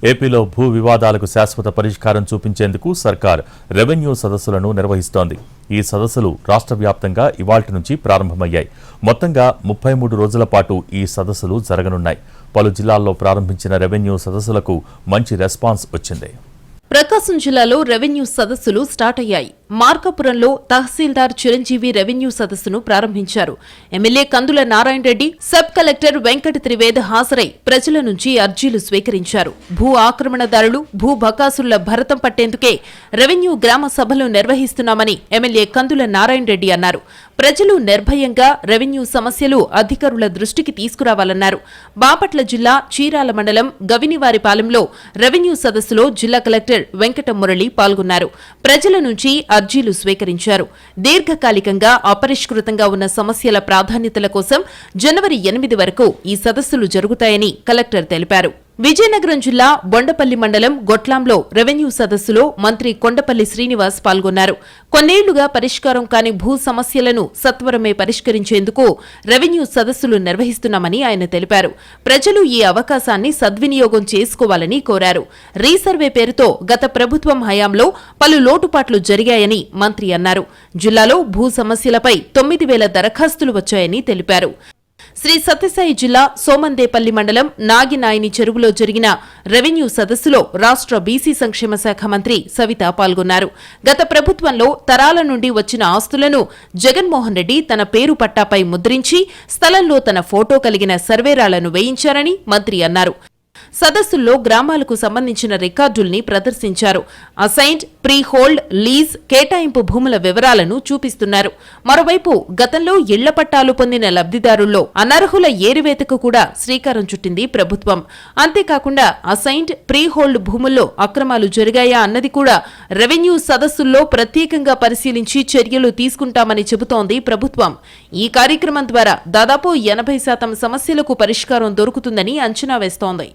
ఏపీలో భూ వివాదాలకు శాశ్వత పరిష్కారం చూపించేందుకు సర్కార్ రెవెన్యూ సదస్సులను నిర్వహిస్తోంది. ఈ సదస్సులు రాష్ట్ర వ్యాప్తంగా ఇవాళ్టి నుంచి ప్రారంభమయ్యాయి. మొత్తంగా 33 రోజుల పాటు ఈ సదస్సులు జరగనున్నాయి. పలు జిల్లాల్లో ప్రారంభించిన రెవెన్యూ సదస్సులకు మంచి రెస్పాన్స్ వచ్చింది. ప్రకాశం జిల్లాలో రెవెన్యూ సదస్సులు స్టార్ట్ అయ్యాయి. మార్కాపురంలో తహసీల్దార్ చిరంజీవి రెవెన్యూ సదస్సును ప్రారంభించారు. ఎమ్మెల్యే కందుల నారాయణ రెడ్డి, సబ్ కలెక్టర్ వెంకట త్రివేద్ హాజరై ప్రజల నుంచి అర్జీలు స్వీకరించారు. భూ ఆక్రమణదారులు, భూ బకాసుల భరతం పట్టేందుకే రెవెన్యూ గ్రామ సభలు నిర్వహిస్తున్నామని ఎమ్మెల్యే కందుల నారాయణ రెడ్డి అన్నారు. ప్రజలు నిర్భయంగా రెవెన్యూ సమస్యలు అధికారుల దృష్టికి తీసుకురావాలన్నారు. బాపట్ల జిల్లా చీరాల మండలం గవినివారిపాలెంలో రెవెన్యూ సదస్సులో జిల్లా కలెక్టర్ వెంకట మురళి పాల్గొన్నారు. ప్రజల నుంచి అర్జీలు స్వీకరించారు. దీర్ఘకాలికంగా అపరిష్కృతంగా ఉన్న సమస్యల ప్రాధాన్యతల కోసం జనవరి 8 వరకు ఈ సదస్సులు జరుగుతాయని కలెక్టర్ తెలిపారు. విజయనగరం జిల్లా బొండపల్లి మండలం గొట్లాంలో రెవెన్యూ సదస్సులో మంత్రి కొండపల్లి శ్రీనివాస్ పాల్గొన్నారు. కొన్నేళ్లుగా పరిష్కారం కాని భూ సమస్యలను సత్వరమే పరిష్కరించేందుకు రెవెన్యూ సదస్సులు నిర్వహిస్తున్నామని ఆయన తెలిపారు. ప్రజలు ఈ అవకాశాన్ని సద్వినియోగం చేసుకోవాలని కోరారు. రీసర్వే పేరుతో గత ప్రభుత్వం హయాంలో పలు లోటుపాట్లు జరిగాయని మంత్రి అన్నారు. జిల్లాలో భూ సమస్యలపై 9,000 దరఖాస్తులు వచ్చాయని తెలిపారు. శ్రీ సత్యసాయి జిల్లా సోమందేపల్లి మండలం నాగినాయని చెరువులో జరిగిన రెవెన్యూ సదస్సులో రాష్ట్ర బీసీ సంక్షేమ శాఖ మంత్రి సవిత పాల్గొన్నారు. గత ప్రభుత్వంలో తరాల నుండి వచ్చిన ఆస్తులను జగన్మోహన్ రెడ్డి తన పేరు పట్టాపై ముద్రించి స్థలంలో తన ఫోటో కలిగిన సర్వేరాళ్లను వేయించారని మంత్రి అన్నారు. సదస్సుల్లో గ్రామాలకు సంబంధించిన రికార్డుల్ని ప్రదర్శించారు. అసైన్డ్, ప్రీ హోల్డ్, లీజ్, కేటాయింపు భూముల వివరాలను చూపిస్తున్నారు. మరోవైపు గతంలో ఇళ్ల పట్టాలు పొందిన లబ్ధిదారుల్లో అనర్హుల ఏరివేతకు కూడా శ్రీకారం చుట్టింది ప్రభుత్వం. అంతేకాకుండా అసైన్డ్, ప్రీ హోల్డ్ భూముల్లో అక్రమాలు జరిగాయా అన్నది కూడా రెవెన్యూ సదస్సుల్లో ప్రత్యేకంగా పరిశీలించి చర్యలు తీసుకుంటామని చెబుతోంది ప్రభుత్వం. ఈ కార్యక్రమం ద్వారా దాదాపు 80% సమస్యలకు పరిష్కారం దొరుకుతుందని అంచనా వేస్తోంది.